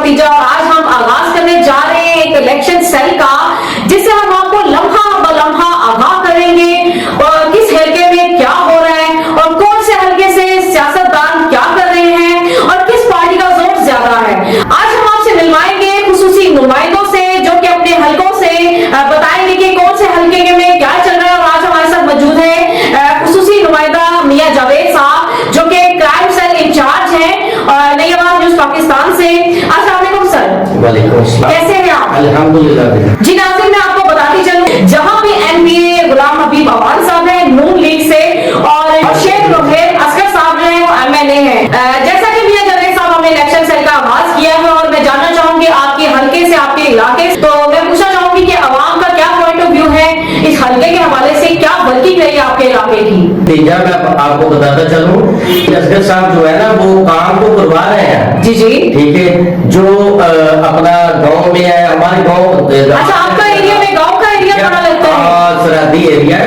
भतीजा। आज हम आगाज करने जा रहे हैं एक इलेक्शन सेल का, जिससे हम आपको लम्हा ब लम्हा आगाह करेंगे और किस हल्के में क्या हो रहा है और कौन से हल्के से सियासतदान क्या कर रहे हैं और किस पार्टी का जोर ज्यादा है। आज हम आपसे मिलवाएंगे खुसूसी नुमाइंदों से, जो कि अपने हल्कों से बताएंगे कि कौन से हल्के में क्या चल रहा है। और आज हमारे साथ मौजूद है खुसूसी नुमाइंदा मियां जावेद साहब, जो कि क्राइम सेल इंचार्ज है नई आवाज न्यूज पाकिस्तान से। अस्सलाम वालेकुम सर। वालेकुम अस्सलाम। कैसे हैं आप? अल्हम्दुलिल्लाह। जी नाज़रीन, मैं आपको बताती चलूं, जहां भी एमपीए गुलाम हबीब अवान साहब हैं नून लीग से और शेख रोहेल असगर साहब जो हैं वो एमएनए हैं। जैसा कि मियां जावेद साहब हमने इलेक्शन सेल का आगाज किया है और मैं जानना चाहूंगी आपके हल्के से, आपके इलाके से, तो मैं पूछना चाहूंगी कि अवाम का क्या पॉइंट ऑफ व्यू है इस हल्के के हवाले से, क्या वर्किंग रही है आपके इलाके की? तीजा मैं आपको बताता चलूं, असगर साहब जो है ना वो काम तो करवा रहे हैं। जी जी, ठीक है। जो अपना गांव में है, हमारे गांव। अच्छा, आपका एरिया में गांव का एरिया कहाँ लगता है? सरहदी एरिया,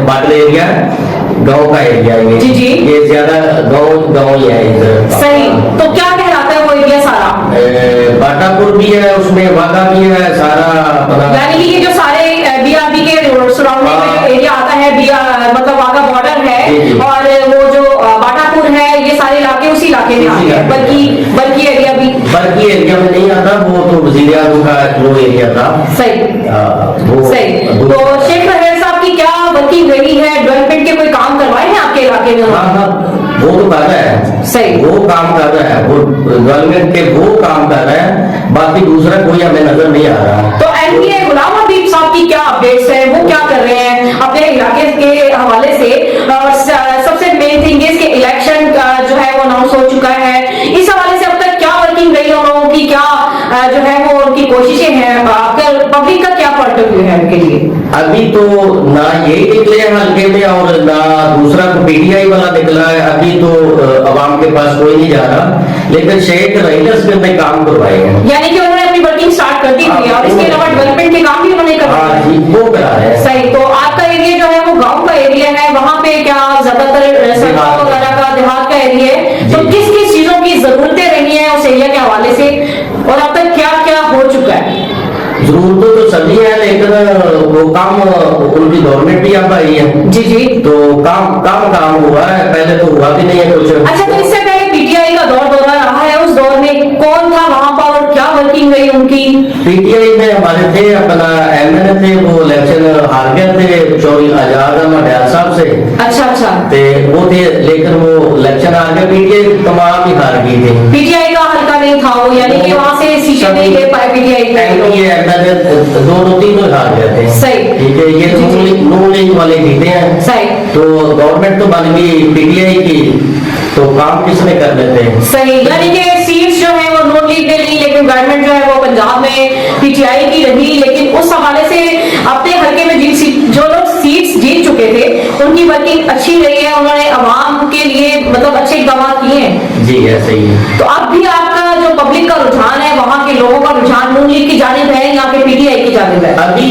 बादल एरिया, गांव का एरिया है जी जी। ये ज्यादा गांव ही है इधर। सही, तो क्या कहलाता है वो एरिया सारा? बाटापुर भी है, उसमें वादा भी है, सारा अपना। यानी कि ये जो सारे बीआरबी के सराउंडिंग में एरिया आता है, मतलब वाघा बॉर्डर है और वो जो बाटापुर है, ये सारे इलाके उसी इलाके में आते हैं। बल्कि एरिया भी बल्कि एरिया में नहीं आता, वो तो वजीर आज़म का जो एरिया था। सही सही। तो शेख रोहेल साहब की क्या वर्किंग रही है? डेवलपमेंट के कोई काम करवाए हैं आपके इलाके में? हाँ, वो तो कर रहा है। सही, वो काम कर रहा है, वो गवर्नमेंट के वो काम कर रहा है, बाकी दूसरा कोई हमें नजर नहीं आ रहा। तो एमपीए गुलाम हबीब साहब की क्या अपडेट्स है, वो क्या कर रहे हैं अपने इलाके के हवाले से? और सबसे मेन थिंग इसके इलेक्शन जो है वो अनाउंस हो चुका है, इस हवाले से अब तक क्या वर्किंग रही है उन लोगों की, क्या जो है वो उनकी कोशिशें हैं, आपका पब्लिक का क्या पॉइंट ऑफ व्यू है उनके लिए? अभी तो ना यही निकले हैं हल्के में और ना दूसरा पीटीआई वाला निकला है। अभी तो अवाम के पास कोई नहीं जा रहा, लेकिन शेख रोहेल में काम करवाए हैं। यानी कि उन्होंने अपनी वर्किंग स्टार्ट कर दी हुई है और इसके अलावा डेवलपमेंट के काम भी उन्होंने करवाए हैं। वो करा है। सही। तो आपका एरिया जो है वो गांव का एरिया है, वहाँ पे क्या ज्यादातर सड़कों वगैरह का देहात का एरिया है, तो किस किस चीजों की जरूरतें रही है उस एरिया के हवाले से और अब तक क्या क्या हो चुका है? जरूरत तो सभी है, लेकिन वो काम उनकी गवर्नमेंट भी अब आई है। जी जी। तो काम हुआ है, पहले तो हुआ भी नहीं है कुछ। अच्छा, तो इससे पहले पीटीआई का दौरा रहा है, उस दौर में कौन था वहाँ पर और क्या वर्किंग रही उनकी? पीटीआई में हमारे थे अपना एमएनए थे, वो इलेक्शन हार गए थे चौधरी आजाद अहमद डयाल साहब से। अच्छा अच्छा। वो थे, लेकिन वो इलेक्शन हार गए, पीटीआई तमाम ही हार गई थी। पीटीआई का हल्का नहीं था वो, यानी कि वहाँ से सीटें नहीं ले पाए पीटीआई। दोनों तीनों हार गए थे। सही। ठीक है। ये नून लीग वाले जीते हैं। सही। तो गवर्नमेंट तो बन गई पीटीआई की, तो काम किसने कर लेते हैं? सही, यानी कि सीट्स जो है वो नून लीग ने ली, लेकिन गवर्नमेंट जो है वो पंजाब में पीटीआई की रही। लेकिन उस हवाले से अपने हल्के में जो लोग सीट्स जीत चुके थे उनकी वर्किंग अच्छी रही है, उन्होंने अवाम के लिए मतलब अच्छे इकदाम किए हैं। जी है, सही है। तो अब भी आपका जो पब्लिक का रुझान है, वहाँ के लोगों का रुझान नून लीग की जानिब है या फिर पीटीआई की जानिब है? अभी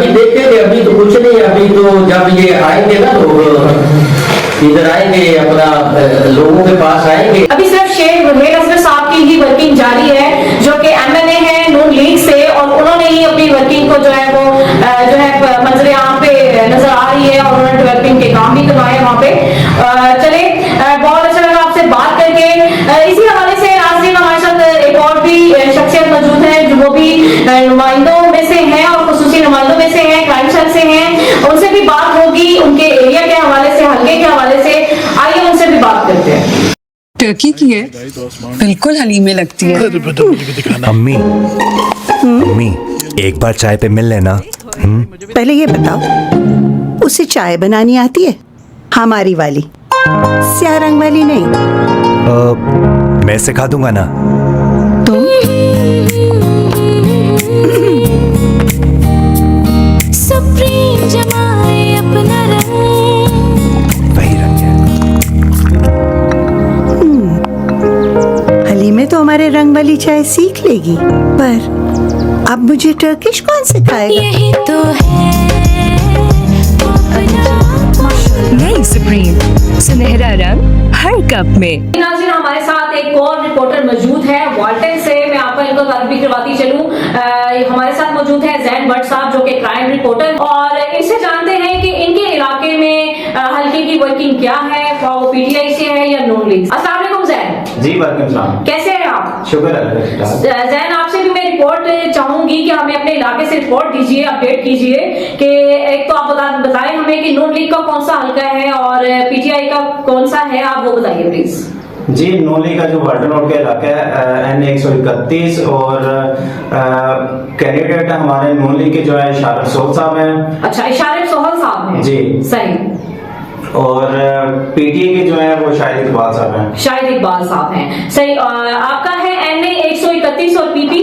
देखेंगे, अभी तो कुछ नहीं। अभी तो जब ये आएंगे ना लोग इधर आएंगे, अपना लोगों के पास आएंगे। अभी सिर्फ शेख रोहेल असगर साहब की ही वर्किंग जारी है, जो कि एमएनए है नून लीग से, और उन्होंने ही अपनी वर्किंग को जो है वो जो है मंजरे आम पे नजर आ रही है और उन्होंने डेवलपिंग के काम भी करवाए वहाँ पे। चले, बहुत अच्छा लगा आपसे बात करके। इसी हवाले से नाज़रीन, हमारे साथ एक और भी शख्सियत मौजूद है जो वो भी नुमाइंदों में से हैं और खुसूसी नुमाइंदों में से हैं, क्राइम सेल से हैं, उनसे भी बात होगी उनके एरिया के हवाले से, हल्के के हवाले से। आइए उनसे भी बात करते हैं। टर्की की है, बिल्कुल हलीमे लगती है। अम्मी अम्मी, एक बार चाय पे मिल लेना। पहले ये बताओ, उसे चाय बनानी आती है? हमारी वाली, स्याह रंग वाली नहीं। मैं सिखा दूंगा ना। तुम सुप्रीम जमाए अपना रंग, वही रंग है। हलीमे तो हमारे रंग वाली चाय सीख लेगी, पर अब मुझे टर्किश कौन सिखाएगा? यही तो है नई सुप्रीम, सुनहरा रंग हर कप में। नाज़रीन, हमारे साथ एक और रिपोर्टर मौजूद है वाल्टन से, मैं आपको इनको बताती चलूं, हमारे साथ मौजूद है जैन भट्ट साहब जो कि क्राइम रिपोर्टर, और इनसे जानते हैं कि इनके इलाके में हल्के की वर्किंग क्या है, वो पीटीआई से है या नून लीग। अस्सलाम वालेकुम जैन। जी वालेकुम सलाम। कैसे हैं आप? शुक्र अल्लाह। जैन आपसे भी मैं रिपोर्ट चाहूंगी कि हमें अपने इलाके से रिपोर्ट दीजिए, अपडेट कीजिए कि एक तो आप बताएं हमें कि नून लीग का कौन सा हल्का है और पीटीआई का कौन सा है, आप वो बताइए प्लीज। जी, नूली का जो वार्डन रोड का इलाका है N131 और कैंडिडेट हमारे नूली के जो है इशारत सोहल साहब हैं। अच्छा, इशारत सोहल साहब हैं जी सही। और पीटीए के जो है वो शाहिद इकबाल साहब हैं। शाहिद इकबाल साहब हैं सही। आपका है NA131 और पीपी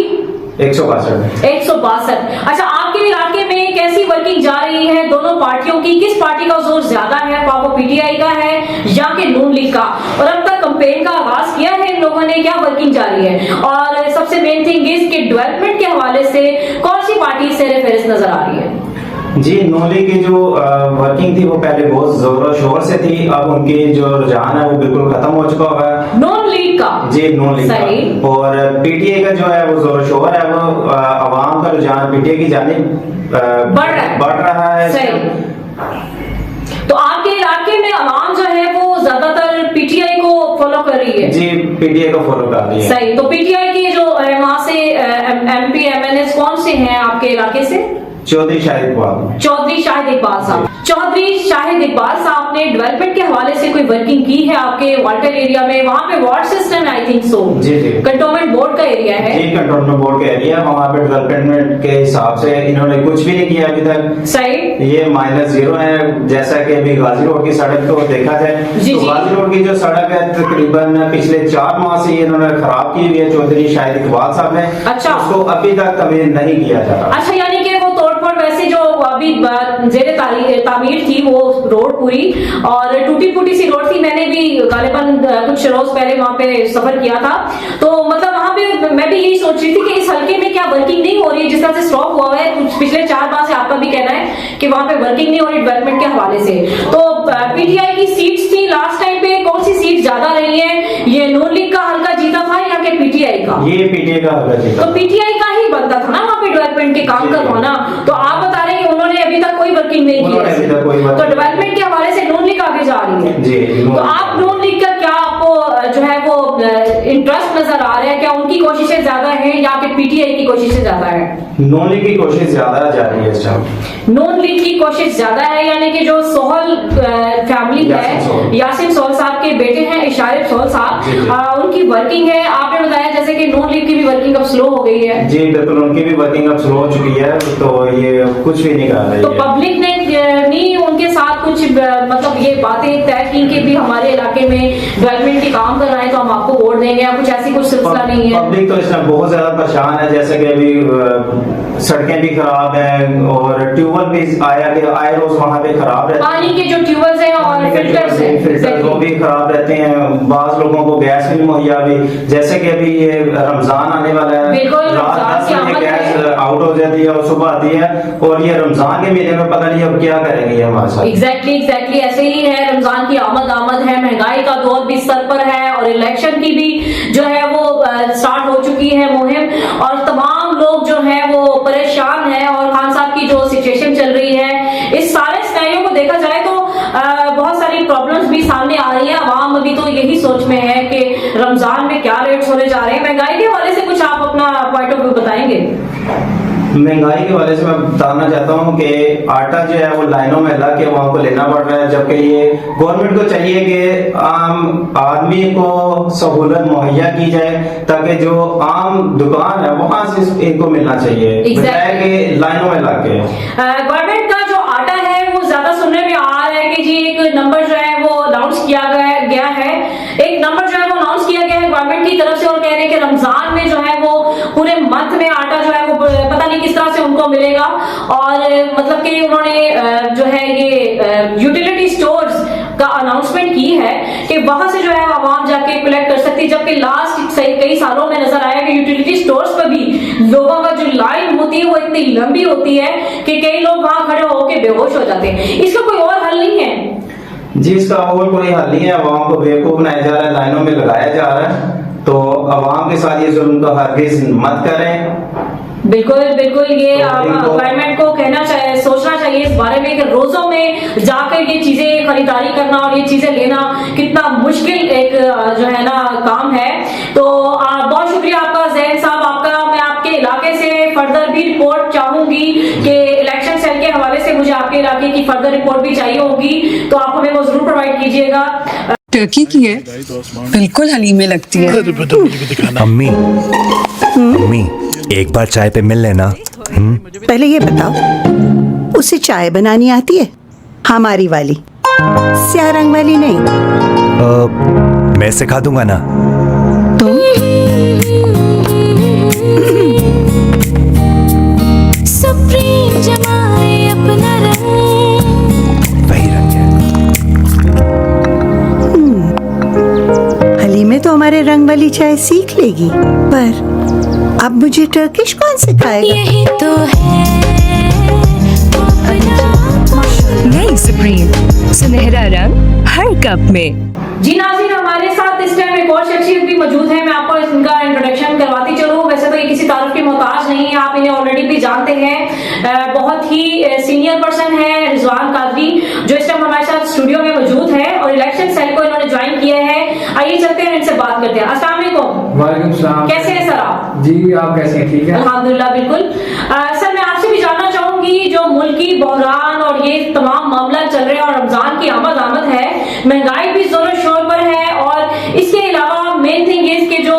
162। अच्छा, आपके इलाके में कैसी वर्किंग जा रही है दोनों पार्टियों की? किस पार्टी का जोर ज्यादा है, वो पीटीआई का है या कि नून लीग का? और अब तक कैंपेन का आगाज किया है इन लोगों ने, क्या वर्किंग जारी है? और सबसे मेन थिंग इज कि डेवलपमेंट के हवाले से कौन सी पार्टी सेरे फेरिस्त नजर आ रही है? जी, नूली की जो वर्किंग थी वो पहले बहुत जोर शोर से थी, अब उनकी जो रुझान है वो बिल्कुल खत्म हो चुका है। नून लीग का? जी, नून लीग का। और पीटीए का जो है वो जोर शोर है, वो आवाम का रुझान पीटीए की जानिब बढ़ रहा है। तो आपके इलाके में आवाम जो है वो ज्यादातर पीटीआई को फॉलो कर रही है? जी, पीटीआई को फॉलो कर रही है। सही। तो पीटीआई के जो वहां से एमपी एमएनए कौन से हैं आपके इलाके से? चौधरी शाहिद इकबाल। चौधरी शाहिद इकबाल साहब। चौधरी शाहिद इकबाल साहब ने डेवलपमेंट के हवाले से कोई वर्किंग की है आपके वाल्टर एरिया में? वहाँ पे ward system I think so. जी जी, कंटोनमेंट बोर्ड का एरिया है। जी, कंटोनमेंट बोर्ड का एरिया, वहाँ पे डेवलपमेंट के हिसाब से इन्होंने कुछ भी नहीं किया अभी तक। सही। ये -0 है। जैसा कि अभी गाजी रोड की सड़क को देखा जाए तो गाजी रोड की जो सड़क है तकरीबन पिछले 4 माह से इन्होंने खराब की हुई है चौधरी शाहिद इकबाल साहब ने। अच्छा। उसको अभी तक तमीर नहीं किया जा रहा। अच्छा, यानी कि वो तोड़फोड़ वैसे जो अभी जेरे तामीर थी वो रोड पूरी, और टूटी फूटी सी रोड थी। मैंने भी गालिबन कुछ रोज पहले वहां पे सफर किया था, तो मतलब वहां पे मैं भी यही सोच रही थी कि इस हल्के में क्या वर्किंग नहीं हो रही है, जिस तरह से स्टॉप हुआ है पिछले 4 माह से। आपका भी कहना है कि वहां पे वर्किंग नहीं हो रही डेवलपमेंट के हवाले से। तो पीटीआई की सीट्स थी लास्ट टाइम पे, कौन सी सीट ज्यादा रही है? ये नून लीग का हल्का जीता था या कि पीटीआई का? ये पीटीआई का हल्का जीता। तो पीटीआई का ही बनता था ना वहां पे डेवलपमेंट के काम करवाना। तो आप बता रहे हैं कि उन्होंने अभी तक कोई वर्किंग नहीं की है, तो डेवलपमेंट के हवाले से नून लीग आगे जा रही है। जी, तो आप नून लीग का क्या आपको जो है वो इंटरेस्ट नजर आ रहा है? क्या उनकी कोशिशें ज्यादा है या कि पीटीआई की कोशिशें ज्यादा है? नून लीग की कोशिश ज्यादा जा रही है इस टाइम। नून लीग की कोशिश ज्यादा है, यानी कि जो सोहल फैमिली है, यासिन सोहल साहब के बेटे हैं इशारत सोहल साहब, उनकी वर्किंग है। आपने बताया जैसे कि नून लीग की भी वर्किंग अब स्लो हो गई है। जी बिल्कुल, उनकी भी वर्किंग अब स्लो हो चुकी है, तो ये कुछ भी नहीं कर रही है। तो पब्लिक ने नहीं उनके साथ कुछ मतलब ये बातें तय की कि भी हमारे इलाके में डेवलपमेंट के काम कर रहे हैं तो हम आपको वोट देंगे, या कुछ ऐसी कुछ सिलसिला नहीं है? पब्लिक तो इसमें बहुत ज्यादा परेशान है, जैसे कि अभी सड़कें भी खराब हैं और ट्यूबवेल भी आए रोज वहाँ पे खराब रहते हैं। पानी के जो ट्यूबवेल्स हैं और फिल्टर वो भी खराब रहते हैं। बाज लोगों को गैस भी मुहैया भी, जैसे कि अभी ये रमजान आने वाला है, रात 10 बजे गैस आउट हो जाती है और सुबह आती है, और ये रमजान के महीने में पता नहीं अब क्या करेंगे हमारे साथ। एग्जैक्टली ऐसे ही है। रमजान की आमद है, महंगाई का दौर भी सर पर है, और इलेक्शन की भी जो है वो स्टार्ट हो चुकी है मुहिम, और तमाम लोग जो है वो परेशान है। और खान साहब की जो सिचुएशन चल रही है, इस सारे सिनेरियो को देखा जाए तो बहुत सारी प्रॉब्लम्स भी सामने आ रही है। आवाम अभी तो यही सोच में है कि रमजान में क्या रेट्स होने जा रहे हैं। महंगाई के हवाले से कुछ आप अपना पॉइंट ऑफ व्यू बताएंगे? महंगाई के वाले से मैं बताना चाहता हूँ कि आटा जो है वो लाइनों में लग के वहाँ को लेना पड़ रहा है, जबकि ये गवर्नमेंट को चाहिए कि आम आदमी को सहूलत मुहैया की जाए, ताकि जो आम दुकान है वहाँ से इनको मिलना चाहिए, बजाय कि लाइनों में लग के। गवर्नमेंट का जो आटा है वो ज्यादा सुनने में आ रहा है कि जी एक नंबर जो है वो अनाउंस किया गया है, एक नंबर जो है वो अनाउंस किया गया है गवर्नमेंट की तरफ से, और कह रहे हैं कि रमजान में जो है वो पूरे मंथ में आटा जो है वो पता नहीं किस तरह से उनको मिलेगा। और मतलब कि उन्होंने जो है ये यूटिलिटी स्टोर्स का अनाउंसमेंट की है कि वहां से जो है आवाम जाके कलेक्ट कर सकती है, जबकि लास्ट कई सालों में नजर आया कि यूटिलिटी स्टोर्स पर भी लोगों का जो लाइन होती है वो इतनी लंबी होती है कि कई लोग वहां खड़े होकर बेहोश हो जाते हैं। इसका कोई और हल नहीं है? जी, इसका और कोई हल नहीं है। आवाम को बेवकूफ बनाया जा रहा है, लाइनों में लगाया जा रहा है, तो अवाम के साथ ये जुल्म तो हरगिज मत करें। बिल्कुल बिल्कुल, ये इनको- गवर्नमेंट को कहना चाहिए, सोचना चाहिए इस बारे में कि रोजों में जाकर ये चीजें खरीदारी करना और ये चीजें लेना कितना मुश्किल एक जो है ना काम है। तो बहुत शुक्रिया आपका जैन साहब, आपका मैं आपके इलाके से फर्दर भी रिपोर्ट चाहूंगी कि इलेक्शन सेल के हवाले से मुझे आपके इलाके की फर्दर रिपोर्ट भी चाहिए होगी, तो आप हमें वो जरूर प्रोवाइड कीजिएगा। टर्की की है, बिल्कुल हलीमे लगती है। अम्मी अम्मी एक बार चाय पे मिल लेना। पहले ये बताओ, उसे चाय बनानी आती है? हमारी वाली, स्याह रंग वाली नहीं। मैं सिखा दूंगा ना। तुम सुप्रीम जमाए अपना रंग। वही रंग है। हलीमे तो हमारे रंग वाली चाय सीख लेगी, पर अब मुझे टर्किश कौन सिखाएगा? यही तो है अपना। नई सुप्रीम सुनहरा रंग हर कप में। जी नाज़रीन, हमारे साथ इस टाइम एक और शख्सियत भी मौजूद है। मैं आपको इनका इंट्रोडक्शन करवाती चलूँ। वैसे तो ये किसी तारुफ की मोहताज नहीं है, आप इन्हें ऑलरेडी भी जानते हैं। बहुत ही सीनियर पर्सन है रिजवान कादरी, जो इस टाइम हमारे साथ स्टूडियो में मौजूद है और इलेक्शन सेल को इन्होंने ज्वाइन किया है। आइए चलते हैं इनसे बात करते हैं। अस्सलाम वालेकुम। वालेकुम सलाम। कैसे हैं सर आप? जी आप कैसे हैं? ठीक है अल्हम्दुलिल्लाह, बिल्कुल। सर मैं आपसे भी जानना चाहूंगी, जो मुल्की बहरान और ये तमाम मामला चल रहे हैं और रमजान की आमद है, महंगाई भी जोरों शोर पर है, और इसके अलावा मेन थिंग इज कि जो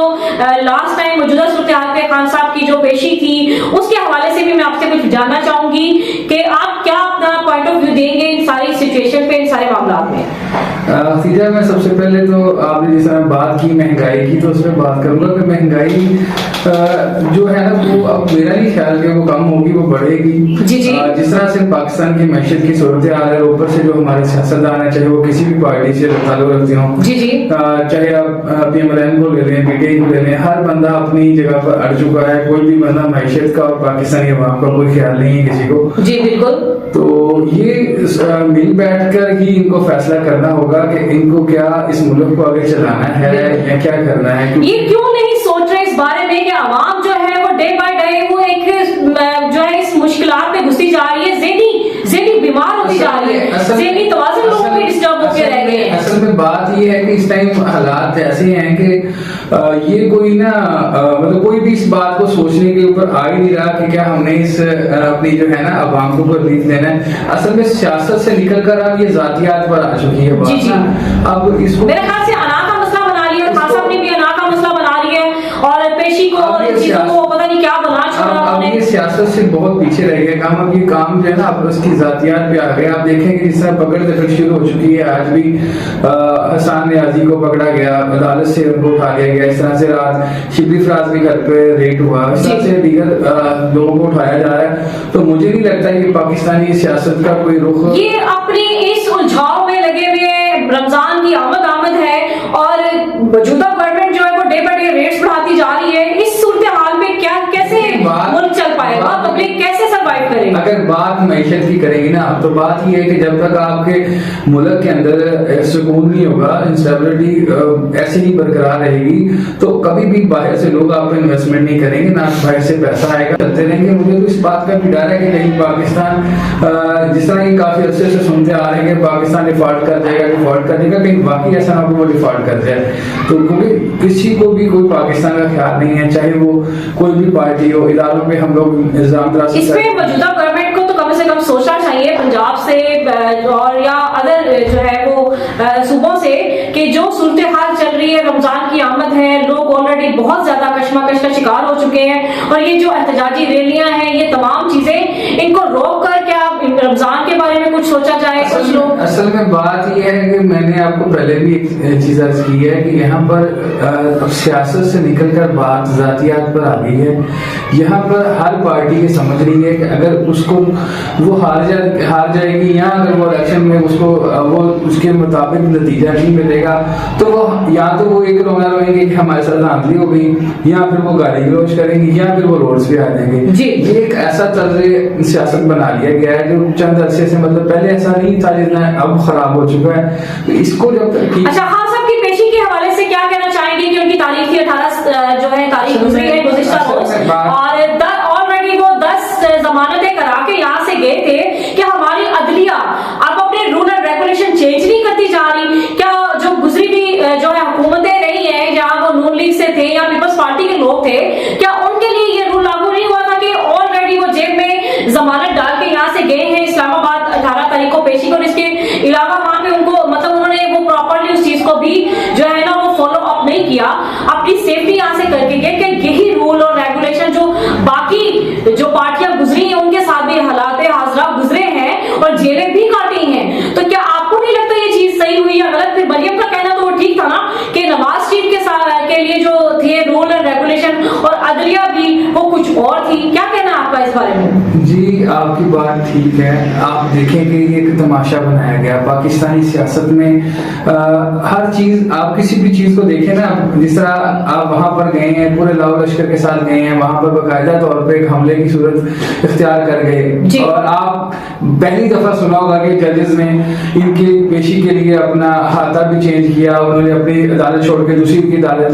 लास्ट टाइम मौजूदा सूरत-ए-हाल पे खान साहब की जो पेशी थी, उसके हवाले से भी मैं आपसे कुछ जानना चाहूंगी कि आप क्या अपना पॉइंट ऑफ व्यू देंगे इन सारी सिचुएशन पे, इन सारे मामला में। सीधा मैं सबसे पहले तो आपने जिस तरह बात की महंगाई की, तो उसमें बात करूंगा कि महंगाई जो है ना, वो अब मेरा नहीं ख्याल कि वो कम होगी, वो बढ़ेगी। जी जी। जिस तरह से पाकिस्तान की मैशत की सूरत हाल है, ऊपर से जो हमारे सियासतदान है, चाहे वो किसी भी पार्टी से ताल्लुक रखते हो, जी जी, चाहे आप PMLN को ले लें, PTI को ले लें, हर बंदा अपनी जगह पर अड़ चुका है। कोई भी बंदा मैशत का और पाकिस्तानी अवाम का कोई ख्याल नहीं है किसी को। जी बिल्कुल। तो ये मिल बैठकर ही इनको फैसला करना होगा कि इनको क्या इस मुल्क को आगे चलाना है या क्या करना है। ये क्यों नहीं सोच रहे इस बारे में कि आवाम जो है वो डे बाय डे वो एक जो है इस मुश्किलात में घुसती जा रही है, ज़हनी बीमार होती जा रही है, ज़हनी तवाज़ुन लोगों के डिस्टर्ब होके रह गए हैं। असल में बात ये है कि इस टाइम हालात ऐसे हैं कि ये कोई ना मतलब कोई भी इस बात को सोचने के ऊपर आ ही नहीं रहा कि क्या हमने इस अपनी जो है ना अवाम को रिलीफ देना है। असल में सियासत से निकलकर अब ये जातियात पर आ चुकी है बात। जी जी। अब इसको मेरे ख्याल से अना का मसला बना लिया, खान साहब ने भी अना का मसला बना लिया और पेशी को और इन चीजों को पता नहीं क्या बना छोड़ा अब उन्होंने। ये सियासत से बहुत पीछे रह गया काम। अब ये काम जो है ना, अब उसकी जातियात पे आ गया। आप देखेंगे जिस तरह पकड़ दखल शुरू हो चुकी है। आज भी हसन नियाजी को पकड़ा गया, अदालत से उनको उठा लिया गया। इस तरह से रात शिबली फराज के घर पे रेड हुआ। इस तरह से दीगर लोगों को उठाया जा रहा है। तो मुझे नहीं लगता कि पाकिस्तानी सियासत का कोई रुख ये अपने इस उलझाव में लगे हुए, रमजान की आमद है और मौजूदा गवर्नमेंट जो है वो डे बाय डे रेट्स बढ़ाती जा रही है। इस सूरत हाल में क्या कैसे मुल्क चल पाएगा, पब्लिक कैसे सर्वाइव करेगी? अगर बात मैशत की करेंगे ना, तो बात ये है कि जब तक आपके मुल्क के अंदर सुकून नहीं होगा, इंस्टेबिलिटी ऐसी ही बरकरार रहेगी, तो कभी भी बाहर से लोग आप इन्वेस्टमेंट नहीं करेंगे, ना बाहर से पैसा आएगा, चलते रहेंगे। मुझे तो इस बात का भी डर है कि कहीं पाकिस्तान जिस तरह ये काफी अर्से से सुनते आ रहे हैं कि पाकिस्तान डिफॉल्ट कर जाएगा, कहीं बाकी ऐसा ना हो वो डिफॉल्ट कर जाए। तो क्योंकि किसी को भी कोई पाकिस्तान का ख्याल नहीं है, चाहे वो कोई भी पार्टी हो। इदारों पे हम लोग इल्जाम तराशी इसमें मौजूदा गवर्नमेंट को तो कम से कम सोचना चाहिए, पंजाब से और या अदर जो है वो सूबों से, कि जो सूरत हाल चल रही है, रमजान की आमद है, लोग ऑलरेडी बहुत ज्यादा कशमकश का शिकार हो चुके हैं और ये जो एहतजाजी रैलियां हैं, ये तमाम चीजें, इनको रोक कर क्या रमजान के बारे में कुछ सोचा जाए? कुछ लोग असल में बात यह है कि मैंने आपको पहले भी एक चीज अर्ज की है कि यहाँ पर अब सियासत से निकलकर बात जातियात पर आ गई है। यहाँ पर हर पार्टी ये समझ रही है कि अगर उसको वो हार जाएगी या अगर वो इलेक्शन में उसको वो उसके मुताबिक नतीजा नहीं मिलेगा, तो वो या तो वो एक रोना रोएंगे कि हमारे साथ धांधली हो गई, या फिर वो गाली गलौज करेंगे, या फिर वो रोड्स पे आ जाएंगे। ये एक ऐसा तर्ज सियासत बना लिया गया है जो चंद अरसे से, मतलब पहले ऐसा नहीं था जितना अब खराब हो चुका है। तो इसको जब तक अच्छा, खान साहब की पेशी के हवाले से क्या कहना चाहेंगे कि उनकी तारीख थी 18 और ऑलरेडी वो 10 जमानतें करा के यहाँ से गए थे कि हमारी अदलिया अब अपने रूल एंड रेगुलेशन चेंज नहीं करती जा रही। क्या जो गुजरी भी जो है हुकूमतें रही है, या वो नून लीग से थे या पीपल्स पार्टी के लोग थे, क्या उनके लिए ये रूल लागू नहीं हुआ था कि ऑलरेडी वो जेब में जमानत डाल के यहाँ से गए हैं इस्लामाबाद 18 तारीख को पेशी को, इसके अलावा वहां पे उनको मतलब उन्होंने वो प्रॉपरली उस चीज को भी जो है ना वो फॉलो अप नहीं किया, अपनी सेफ्टी यहाँ से करके गए कि यही रूल और रेगुलेशन जो बाकी जो पार्टियां गुजरी हैं उनके साथ भी हालात हाजरा गुजरे हैं और जेलें भी काटी हैं। तो क्या आपको नहीं लगता ये चीज सही हुई या गलत? फिर मरियम का कहना तो वो ठीक था ना कि नवाज शरीफ के साथ के लिए जो थे रूल एंड रेगुलेशन और अदलिया भी वो कुछ और थी। क्या कहना है आपका इस बारे में? जी, आपकी बात ठीक है। आप देखें कि ये एक तमाशा बनाया गया पाकिस्तानी सियासत में। हर चीज, आप किसी भी चीज को देखें ना, जिस तरह आप वहां पर गए हैं, पूरे लाहौर लश्कर के साथ गए हैं, वहां पर बाकायदा तौर पे एक हमले की सूरत इख्तियार कर गए, और आप पहली दफा सुना होगा कि जजेस ने इनकी पेशी के लिए अपना हाथा भी चेंज किया, उन्होंने अपनी अदालत छोड़ के दूसरी की अदालत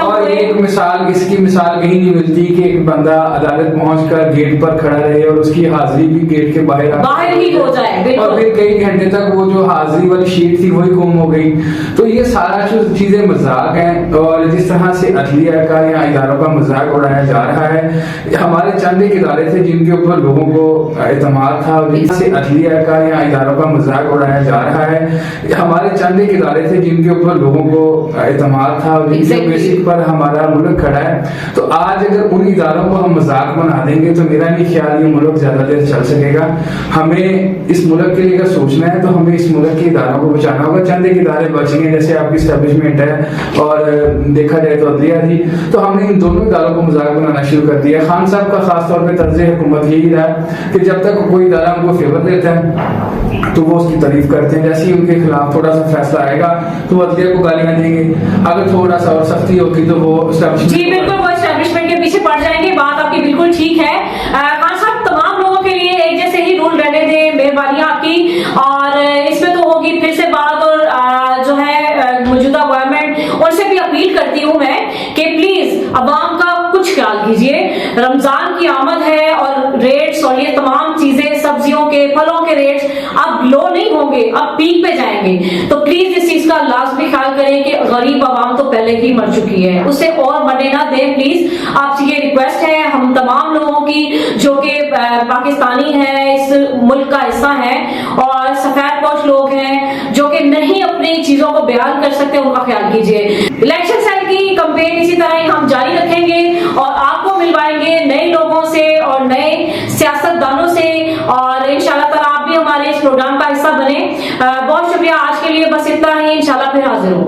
और एक मिसाल, इसकी मिसाल कहीं नहीं मिलती कि एक बंदा अदालत पहुंचकर गेट पर खड़ा रहे और उसकी हाजिरी भी गेट के बाहर ही हो जाए, और फिर कई घंटे तक वो जो हाजिरी वाली शीट थी वही गुम हो गई। तो ये सारा जो चीजें मजाक हैं, और जिस तरह से अदलिया का या इदारों का मजाक उड़ाया जा रहा है, हमारे चंद एक इदारे थे जिनके ऊपर लोगों को एतमाद था, जिससे अदलिया का या इदारों का मजाक उड़ाया जा रहा है, हमारे चंद एक इदारे थे जिनके ऊपर लोगों को एतमाद था, जिनके बेसिक पर हमारा मुल्क खड़ा है। तो आज अगर उन इदारों को हम मजाक बना देंगे तो मेरा नहीं ख्याल ये मुल्क ज्यादा देर चल सकेगा। हमें इस मुल्क के लिए अगर सोचना है तो हमें इस मुल्क के इदारों को बचाना होगा। चंद एक इदारे बचेंगे, जैसे आपकी स्टैब्लिशमेंट है और देखा जाए तो अदलिया थी, तो हमने इन दोनों इदारों को मजाक बनाना शुरू कर दिया। खान साहब का खास तौर पर तर्ज हुकूमत यही रहा कि जब तक कोई इदारा उनको फेवर देता है तो वो उसकी तारीफ करते हैं, जैसे ही उनके खिलाफ थोड़ा सा फैसला आएगा तो अदलिया को गालियां देंगे, अगर थोड़ा सा और सख्ती होगी तो वो जी बिल्कुल वो एस्टैब्लिशमेंट के पीछे पड़ जाएंगे। बात आपकी बिल्कुल ठीक है। खान साहब, तमाम लोगों के लिए एक जैसे ही रूल रहने दें, मेहरबानियां आपकी, और इसमें तो होगी फिर से बात, और जो है मौजूदा गवर्नमेंट उनसे भी अपील करती हूँ मैं कि प्लीज अवाम का कुछ ख्याल कीजिए। रमजान की आमद है और रेट्स और ये तमाम चीजें, सब्जियों के फलों के रेट्स अब लो नहीं होंगे, अब पीक पे जाएंगे। तो प्लीज इस चीज का लाजमी ख्याल करें कि गरीब आवाम तो पहले ही मर चुकी है, उससे और मरने ना दें। प्लीज आपसे ये रिक्वेस्ट है हम तमाम लोगों की जो कि पाकिस्तानी है, इस मुल्क का हिस्सा है और सफेद पोश लोग हैं जो कि नहीं अपनी चीजों को बयान कर सकते, उनका ख्याल कीजिए। इलेक्शन सेल की कंपेन इसी तरह ही हम जारी रखेंगे और आपको मिलवाएंगे नए लोगों से और नए सियासतदानों से, और इंशाल्लाह ताला आप भी हमारे इस प्रोग्राम का हिस्सा बने। बहुत शुक्रिया, आज के लिए बस इतना ही, इंशाल्लाह फिर हाजिर हूँ।